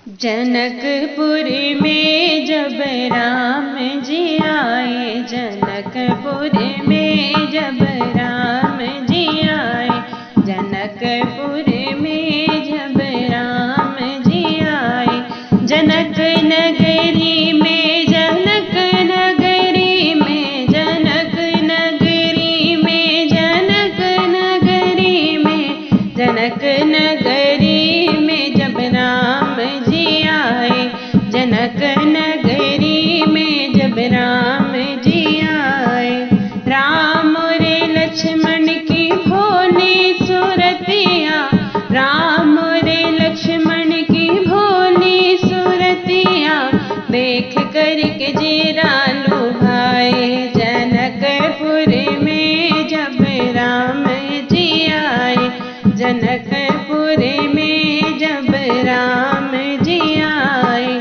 जनकपुर में जब राम जी आए, जनकपुर में जब राम जी आए, जनकपुर में जब राम जी आए, जनक नगरी में, जनक नगरी में, जनक नगरी में, जनक नगरी में, जनक नगरी में जब राम जी आए, जनक नगरी में जब राम जी आए। राम रे लक्ष्मण की भोली सूरतिया, राम रे लक्ष्मण की भोली सूरतिया, देख कर के जीरा लुभाए, जनकपुर में जब राम जी आए, जनकपुर में जब राम जी आए।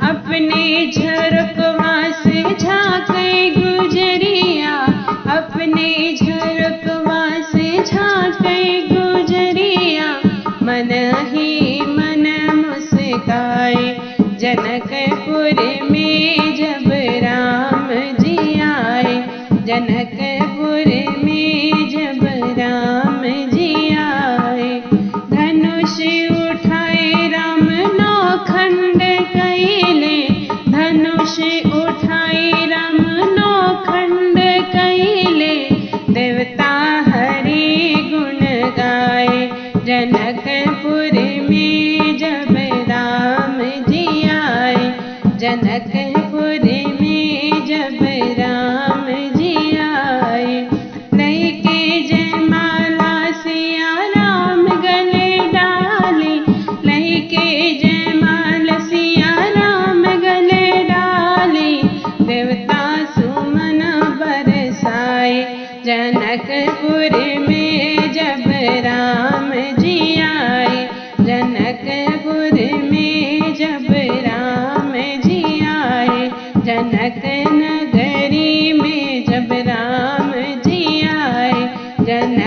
अपने झरोखवा से झांके गुजरिया, अपने झरोखवा से झांके गुजरिया, मन ही मन मुस्काए, जनकपुर में जब राम जी आए, जनकपुर में जब राम जी आए। धनुष उठाए राम नौखंड कैले, धनुष उठाए राम नौखंड कैले, देवता हरि गुण गाए, जनकपुर में जब राम जी आए, जनकपुर में जब राम जी आए। लैके जयमाला सिया राम गले डाले, लैके जयमाला सिया राम गले डाले, देवता सुमन बरसाए, जनकपुर में जब राम जी आए, जनकपुर में जब राम जी आए, जनक नगरी में जब राम जी आए, जनक